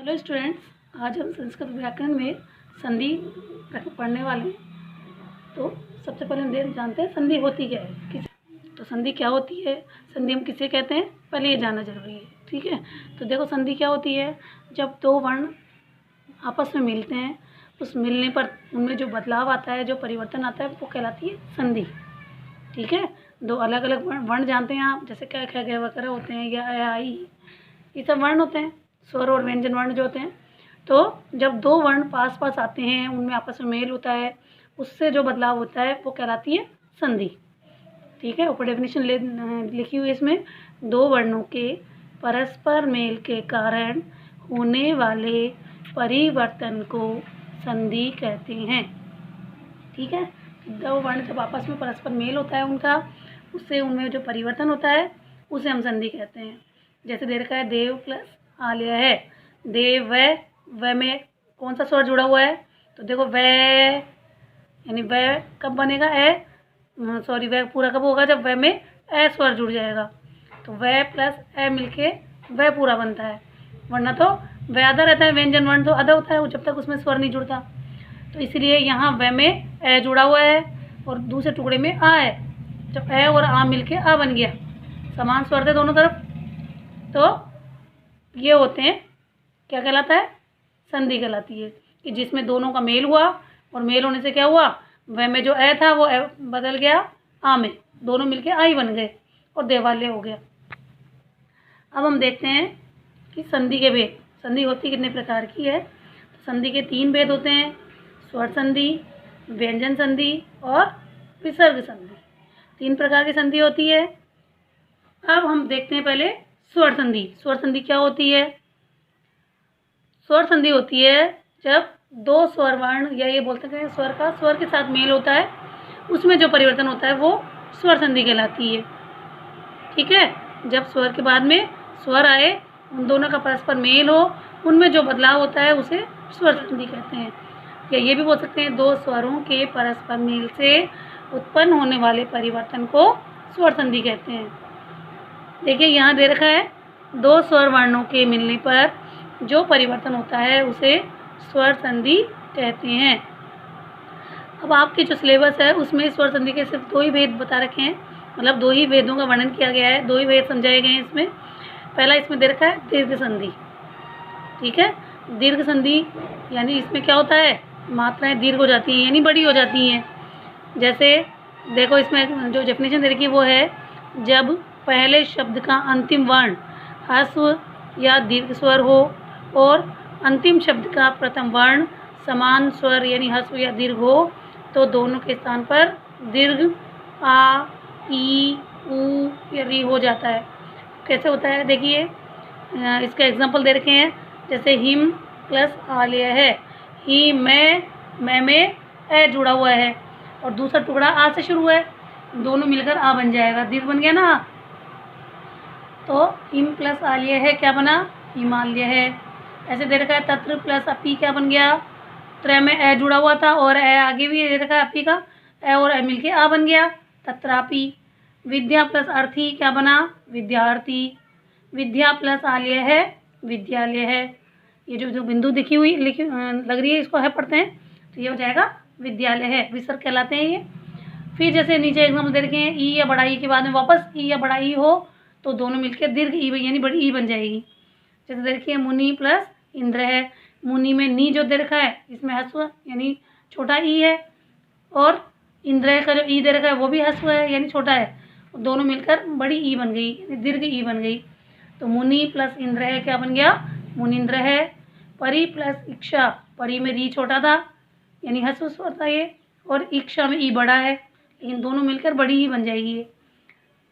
Hello students, आज हम संस्कृत व्याकरण में संधि पढ़ने वाले हैं। तो सबसे पहले हम जानते हैं संधि होती क्या है। तो संधि क्या होती है, संधि हम किसे कहते हैं, पहले ये जानना जरूरी है। ठीक है, तो देखो संधि क्या होती है। जब दो वर्ण आपस में मिलते हैं, उस मिलने पर उनमें जो बदलाव आता है, जो परिवर्तन आता है, वो कहलाती है संधि। ठीक है, दो अलग अलग वर्ण जानते हैं आप, जैसे क ख ग वगैरह होते हैं, या आ ई, ये सब वर्ण होते हैं, स्वर और व्यंजन वर्ण जो होते हैं। तो जब दो वर्ण पास पास आते हैं, उनमें आपस में मेल होता है, उससे जो बदलाव होता है वो कहलाती है संधि। ठीक है, ऊपर डेफिनेशन लिखी हुई है इसमें। दो वर्णों के परस्पर मेल के कारण होने वाले परिवर्तन को संधि कहते हैं। ठीक है, दो वर्ण जब आपस में परस्पर मेल होता है उनका, उससे उनमें जो परिवर्तन होता है उसे हम संधि कहते हैं। जैसे दे रखा है देव प्लस आलय है। देव व में कौन सा स्वर जुड़ा हुआ है, तो देखो व, यानी व कब बनेगा, सॉरी व पूरा कब होगा, जब व में ए स्वर जुड़ जाएगा। तो व प्लस ए मिलके व पूरा बनता है, वरना तो व आधा रहता है, व्यंजन वर्ण तो आधा होता है जब तक उसमें स्वर नहीं जुड़ता। तो इसलिए यहाँ व में ए जुड़ा हुआ है और दूसरे टुकड़े में आ है। जब ए और आ मिलके आ बन गया, समान स्वर थे दोनों तरफ, तो ये होते हैं, क्या कहलाता है, संधि कहलाती है। कि जिसमें दोनों का मेल हुआ, और मेल होने से क्या हुआ, व में जो ए था वो ए बदल गया आ में, दोनों मिलके आ ही बन गए और देवालय हो गया। अब हम देखते हैं कि संधि के भेद, संधि होती कितने प्रकार की है। तो संधि के 3 भेद होते हैं, स्वर संधि, व्यंजन संधि और विसर्ग संधि। 3 प्रकार की संधि होती है। अब हम देखते हैं पहले स्वर संधि। स्वर संधि क्या होती है। स्वर संधि होती है जब दो स्वर वर्ण, या ये बोलते हैं स्वर का स्वर के साथ मेल होता है, उसमें जो परिवर्तन होता है वो स्वर संधि कहलाती है। ठीक है, जब स्वर के बाद में स्वर आए, उन दोनों का परस्पर मेल हो, उनमें जो बदलाव होता है उसे स्वर संधि कहते हैं। या ये भी बोल सकते हैं दो स्वरों के परस्पर मेल से उत्पन्न होने वाले परिवर्तन को स्वर संधि कहते हैं। देखिए यहाँ दे रखा है, दो स्वर वर्णों के मिलने पर जो परिवर्तन होता है उसे स्वर संधि कहते हैं। अब आपके जो सिलेबस है उसमें स्वर संधि के सिर्फ 2 ही भेद बता रखे हैं, मतलब 2 ही भेदों का वर्णन किया गया है, 2 ही भेद समझाए गए हैं इसमें। पहला इसमें दे रखा है दीर्घ संधि। ठीक है, दीर्घ संधि यानी इसमें क्या होता है, मात्राएं दीर्घ हो जाती हैं, यानी बड़ी हो जाती हैं। जैसे देखो इसमें जो डेफिनेशन दे रखी है वो है, जब पहले शब्द का अंतिम वर्ण ह्रस्व या दीर्घ स्वर हो और अंतिम शब्द का प्रथम वर्ण समान स्वर यानी ह्रस्व या दीर्घ हो, तो दोनों के स्थान पर दीर्घ आ, ई, ऊ या री हो जाता है। कैसे होता है देखिए, इसका एग्जांपल दे रखे हैं। जैसे हिम प्लस आलय है, ही में ए जुड़ा हुआ है और दूसरा टुकड़ा आ से शुरू है, दोनों मिलकर आ बन जाएगा, दीर्घ बन गया ना। तो हिम प्लस आलय है, क्या बना, हिमालय है। ऐसे दे रखा है तत्र प्लस अपी, क्या बन गया, त्र में ए जुड़ा हुआ था और ए आगे भी दे रखा है अपी का, ए और ए मिलके आ बन गया, तत्रापि। विद्या प्लस अर्थी, क्या बना, विद्यार्थी। विद्या प्लस आलय है, विद्यालय है। ये जो बिंदु दिखी हुई लिखी लग रही है, इसको है पढ़ते हैं, तो ये हो जाएगा विद्यालय है, विसर्ग कहलाते हैं ये। फिर जैसे नीचे एग्जाम्पल दे रखे हैं, ई या बड़ा ई के बाद में वापस ई या बड़ा ई हो, तो दोनों मिलकर दीर्घ ई यानी बड़ी ई बन जाएगी। जैसे दे रखी है मुनि प्लस इंद्र है, मुनि में नी जो दे रखा है इसमें ह्रस्व यानी छोटा ई है, और इंद्र का जो ई दे रखा है वो भी ह्रस्व है यानी छोटा है, दोनों मिलकर बड़ी ई बन गई यानी दीर्घ ई बन गई। तो मुनि प्लस इंद्र है, क्या बन गया, मुनिंद्र है। परि प्लस इक्षा, परि में री छोटा था यानी ह्रस्व स्वर था ये, और इक्षा में ई बड़ा है, लेकिन दोनों मिलकर बड़ी ही बन जाएगी ये।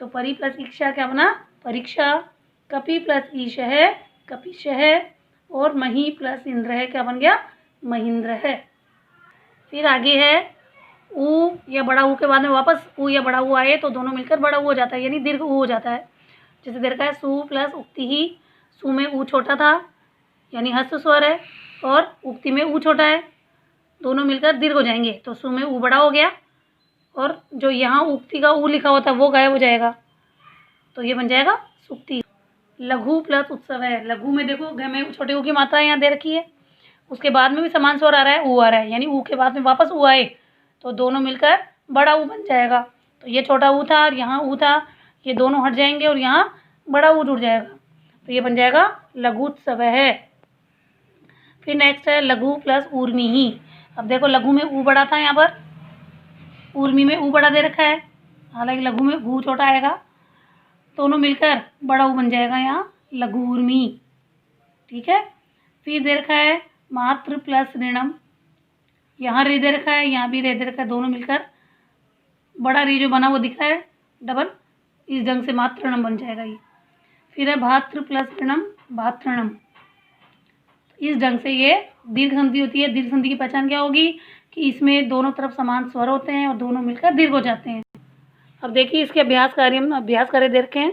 तो परि प्लस इक्षा क्या बना, परीक्षा। कपि प्लस ईश है, कपिश है। और मही प्लस इंद्र है, क्या बन गया, महेंद्र है। फिर आगे है ऊ या बड़ा ऊ के बाद में वापस ऊ या बड़ा ऊ आए, तो दोनों मिलकर बड़ा ऊ हो जाता है यानी दीर्घ ऊ हो जाता है। जैसे दे रखा है सु प्लस उक्ति ही, सु में ऊ छोटा था यानी ह्रस्व स्वर है, और उक्ति में ऊ छोटा है, दोनों मिलकर दीर्घ हो जाएंगे, तो सु में ऊ बड़ा हो गया, और जो यहाँ उक्ति का ऊ लिखा होता है वो गायब हो जाएगा, तो ये बन जाएगा सुक्ति। लघु प्लस उत्सव है। लघु में देखो घ में छोटे ऊ की मात्रा यहाँ दे रखी है, उसके बाद में भी समान स्वर आ रहा है, ऊ आ रहा है, यानी ऊ के बाद में वापस ऊ आए तो दोनों मिलकर बड़ा ऊ बन जाएगा। तो ये छोटा ऊ था और यहाँ ऊ था, ये दोनों हट जाएंगे और यहाँ बड़ा ऊ जुड़ जाएगा, तो ये बन जाएगा लघुत्सव है। फिर नेक्स्ट है लघु प्लस ऊर्मी ही। अब देखो लघु में ऊ बड़ा था यहाँ पर, ऊर्मी में ऊ बड़ा दे रखा है, हालांकि लघु में ऊ छोटा आएगा, दोनों मिलकर बड़ा ऊ बन जाएगा यहाँ लघु ऊर्मी। ठीक है। फिर दे रखा है मात्र प्लस ऋणम, यहाँ रे दे रखा है, यहाँ भी रे दे रखा है, दोनों मिलकर बड़ा रे जो बना वो दिख रहा है डबल, इस ढंग से मात्र ऋणम बन जाएगा ये। फिर है भात्र प्लस ऋणम भातृणम, इस ढंग से ये दीर्घ संधि होती है। दीर्घ संधि की पहचान क्या होगी कि इसमें दोनों तरफ समान स्वर होते हैं और दोनों मिलकर दीर्घ हो जाते हैं। अब देखिए इसके अभ्यास कार्य दे रखे हैं।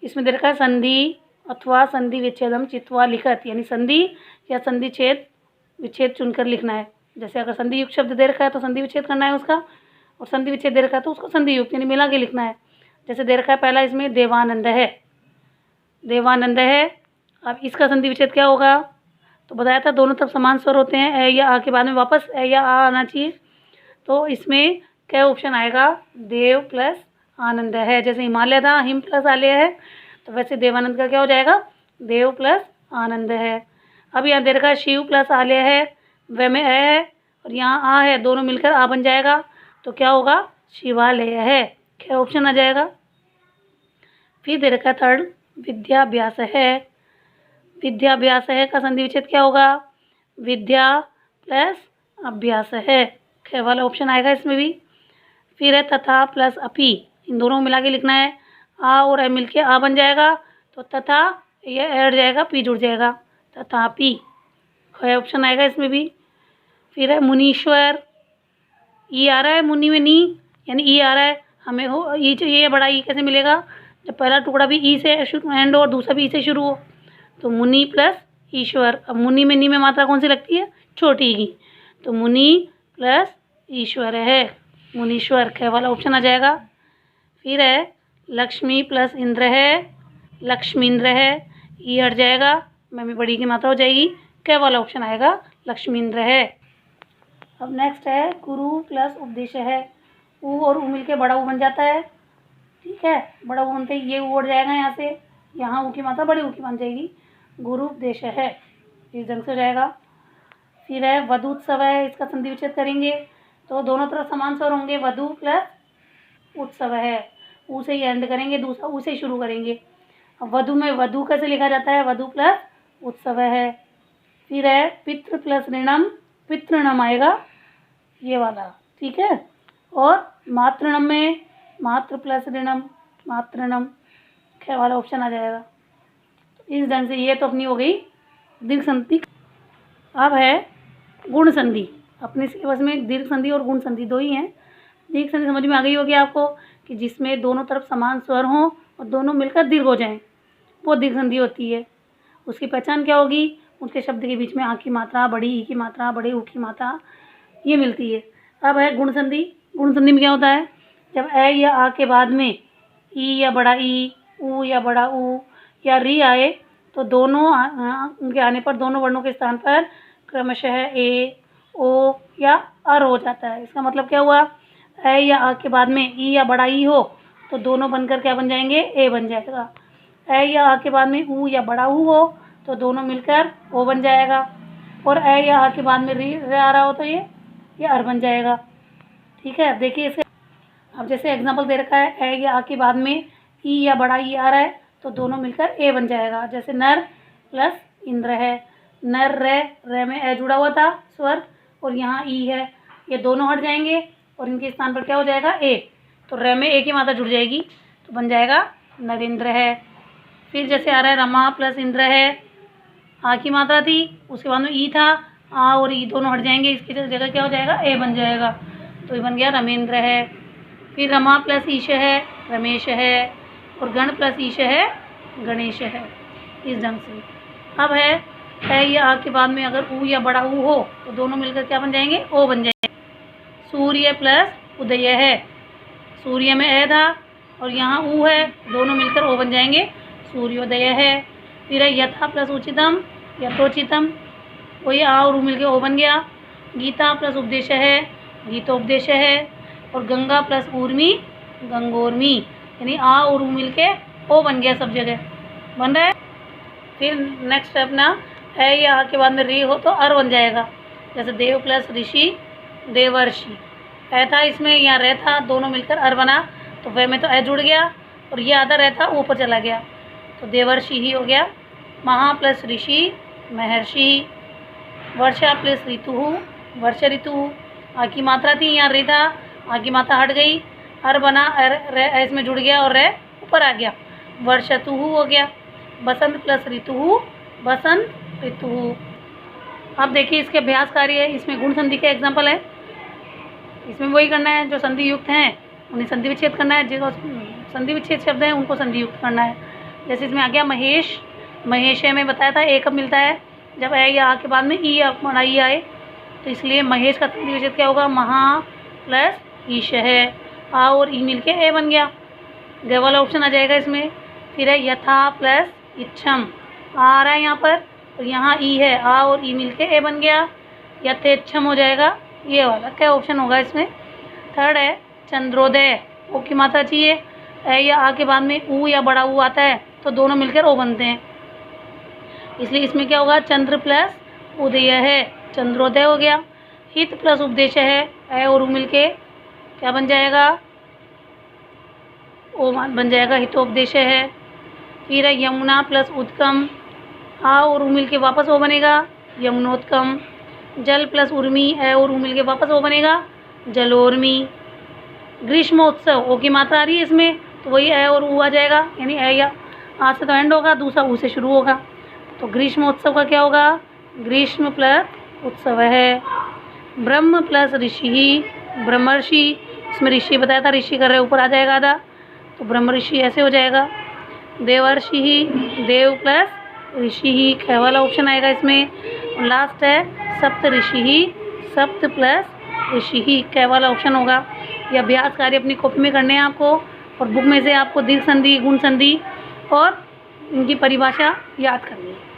इसमें दे रखा है संधि अथवा संधि विच्छेदम चित्वा लिखत, यानी संधि या संधि छेद विच्छेद चुनकर लिखना है। जैसे अगर संधि युक्त शब्द दे रखा है तो संधि विच्छेद करना है उसका, और संधि विच्छेद दे रखा है तो उसको संधि युक्त यानी मिला के लिखना है। जैसे दे रखा है पहला इसमें देवानंद है, देवानंद है। अब इसका संधि विच्छेद क्या होगा, तो बताया था दोनों तरफ समान स्वर होते हैं, ए या आ के बाद में वापस ए या आ आना चाहिए। तो इसमें क्या ऑप्शन आएगा, देव प्लस आनंद है। जैसे हिमालय था हिम प्लस आलय है, तो वैसे देवानंद का क्या हो जाएगा, देव प्लस आनंद है। अब यहाँ दे रखा है शिव प्लस आलय है, व में ए है और यहाँ आ है, दोनों मिलकर आ बन जाएगा, तो क्या होगा, शिवालय है। क्या ऑप्शन आ जाएगा। फिर दे रखा है थर्ड विद्याभ्यास है, विद्याभ्यास है का संधि विच्छेद क्या होगा, विद्या प्लस अभ्यास है, ख वाला ऑप्शन आएगा इसमें भी। फिर है तथा प्लस अपि, इन दोनों को मिला के लिखना है, आ और ए मिलके आ बन जाएगा, तो तथा ये ऐड जाएगा पी जुड़ जाएगा, तथापि, ख ऑप्शन आएगा इसमें भी। फिर है मुनीश्वर, ई आ रहा है मुनि में नी, यानी ई आ रहा है, हमें हो ई चाहिए, बड़ा ई कैसे मिलेगा, जब पहला टुकड़ा भी ई से एंड और दूसरा भी ई से शुरू हो, तो मुनि प्लस ईश्वर। अब मुनि में नी में मात्रा कौन सी लगती है, छोटी की, तो मुनि प्लस ईश्वर है, मुनीश्वर, ख वाला ऑप्शन आ जाएगा। फिर है लक्ष्मी प्लस इंद्र है, लक्ष्मींद्र है, ई हट जाएगा, में बड़ी की मात्रा हो जाएगी, क वाला ऑप्शन आएगा, लक्ष्मींद्र है। अब नेक्स्ट है गुरु प्लस उपदेश है, ऊ और ऊ मिलके बड़ा ऊ बन जाता है। ठीक है, बड़ा ऊ बनते ही ये ऊ उड़ जाएगा यहाँ से, यहाँ ऊ की मात्रा बड़ी ऊ की बन जाएगी, गुरु उपदेश है, इस ढंग से हो जाएगा। फिर है वधूत्सव है, इसका संधि विच्छेद करेंगे तो दोनों तरफ समान स्वर होंगे, वधु प्लस उत्सव है, ऊ से ही एंड करेंगे, दूसरा ऊ से ही शुरू करेंगे। अब वधु में वधु कैसे लिखा जाता है, वधु प्लस उत्सव है। फिर है पितृ प्लस ऋणम, पितृणम आएगा ये वाला। ठीक है, और मातृणम में मातृ प्लस ऋणम, मातृणम, ख वाला ऑप्शन आ जाएगा। इस ढंग से ये तो अपनी हो गई दीर्घ संधि। अब है गुण संधि, अपने सिलेबस में दीर्घ संधि और गुण संधि दो ही हैं। दीर्घ संधि समझ में आ गई होगी आपको कि जिसमें दोनों तरफ समान स्वर हों और दोनों मिलकर दीर्घ हो जाएं, वो दीर्घ संधि होती है। उसकी पहचान क्या होगी, उनके शब्द के बीच में आ की मात्रा, बड़ी ई की मात्रा, बड़े ऊ की मात्रा ये मिलती है। अब है गुण संधि। गुण संधि में क्या होता है, जब ए या आ के बाद में ई या बड़ा ई, ऊ या बड़ा ऊ या री आए तो दोनों उनके आने पर दोनों वर्णों के स्थान पर क्रमशः ए, ओ या अर हो जाता है। इसका मतलब क्या हुआ, ए या आ के बाद में ई या बड़ा ई हो तो दोनों बनकर क्या बन जाएंगे, ए बन जाएगा। ए या आ के बाद में ऊ या बड़ा ऊ हो तो दोनों मिलकर ओ बन जाएगा, और ए या आ के बाद में री आ रहा हो तो ये अर बन जाएगा। ठीक है, देखिए इसे अब जैसे एग्जांपल दे रखा है, ए या आ के बाद में ई या बड़ा ई आ रहा है तो दोनों मिलकर ए बन जाएगा। जैसे नर प्लस इंद्र है, नर रे में ए जुड़ा हुआ था स्वर और यहाँ ई है, ये दोनों हट जाएंगे और इनके स्थान पर क्या हो जाएगा, ए, तो रे में ए की मात्रा जुड़ जाएगी तो बन जाएगा नरेंद्र है। फिर जैसे आ रहा है रमा प्लस इंद्र है, आ की मात्रा थी, उसके बाद में ई था, आ और ई दोनों हट जाएंगे, इसकी जगह क्या हो जाएगा, ए बन जाएगा, तो ये बन गया रमेंद्र है। फिर रमा प्लस ईश है, रमेश है, और गण प्लस ईश है, गणेश है, इस ढंग से। अब है या आ के बाद में अगर ऊ या बड़ा ऊ हो तो दोनों मिलकर क्या बन जाएंगे, ओ बन जाएंगे। सूर्य प्लस उदय है, सूर्य में ए था और यहाँ ऊ है, दोनों मिलकर ओ बन जाएंगे, सूर्योदय है। फिर है यथा प्लस उचितम, यथोचितम, वही आ और ऊ मिल के ओ बन गया। गीता प्लस उपदेश है, गीतोपदेश है। और गंगा प्लस ऊर्मी, गंगोर्मी, यानी आ और ऊ मिल के ओ बन गया, सब जगह बन रहा है। फिर नेक्स्ट अपना है या आ के बाद में री हो तो अर बन जाएगा, जैसे देव प्लस ऋषि, देवर्षि। ऐ था इसमें, यहाँ रह था, दोनों मिलकर अर बना, तो वह में तो ऐ जुड़ गया और ये आधा रहता ऊपर चला गया, तो देवर्षि ही हो गया। महा प्लस ऋषि, महर्षि। वर्षा प्लस ऋतु, वर्ष ऋतु। आ की मात्रा थी, यहाँ रे था, आ की मात्रा हट गई, अर बना, अर इसमें जुड़ गया और रह ऊपर आ गया, वर्षतु हो गया। बसंत प्लस ऋतु, बसंत ऋतु। अब देखिए इसके अभ्यास कार्य है, इसमें गुण संधि के एग्जाम्पल है। इसमें वही करना है जो संधि युक्त हैं उन्हें संधि विच्छेद करना है, जो संधि विच्छेद शब्द हैं उनको संधि युक्त करना है। जैसे इसमें आ गया महेश, महेश में बताया था ए कब मिलता है, जब ए या आ के बाद में ई ई आए, तो इसलिए महेश का संधि विच्छेद क्या होगा, महा प्लस ईश है, आ और ई मिल के ए बन गया, ग वाला ऑप्शन आ जाएगा इसमें। फिर है यथा प्लस इच्छम, आ रहा है यहाँ पर, तो यहाँ ई है, आ और ई मिल के ए बन गया, यथेच्छम हो जाएगा, ये वाला क्या ऑप्शन होगा इसमें। थर्ड है चंद्रोदय, ओ की मात्रा चाहिए, ए या आ के बाद में ऊ या बड़ा ऊ आता है तो दोनों मिलकर ओ बनते हैं, इसलिए इसमें क्या होगा, चंद्र प्लस उदय है, चंद्रोदय हो गया। हित प्लस उपदेश है, ए और ऊ मिलके क्या बन जाएगा, ओ बन जाएगा, हितोपदेश है। फिर है यमुना प्लस उत्कम, आ और ऊ मिल के वापस ओ बनेगा, यमुनोत्कम। जल प्लस उर्मी, ए और ऊ मिल के वापस ओ बनेगा, जलोर्मी। ग्रीष्मोत्सव, ओ की मात्रा आ रही है इसमें, तो वही ए और ऊ आ जाएगा, यानी ए या आ से तो एंड होगा, दूसरा ऊ से शुरू होगा, तो ग्रीष्मोत्सव का क्या होगा, ग्रीष्म प्लस उत्सव है। ब्रह्म प्लस ऋषि, ब्रह्मर्षि, इसमें ऋषि बताया था, ऋषि कर रहे ऊपर आ जाएगा आधा, तो ब्रह्म ऋषि ऐसे हो जाएगा। देवर्षि ही, देव प्लस ऋषि ही, ख वाला ऑप्शन आएगा इसमें। और लास्ट है सप्त ऋषि ही, सप्त प्लस ऋषि ही, क वाला ऑप्शन होगा। ये अभ्यास कार्य अपनी कॉपी में करने हैं आपको, और बुक में से आपको दीर्घ संधि, गुण संधि और इनकी परिभाषा याद करनी है।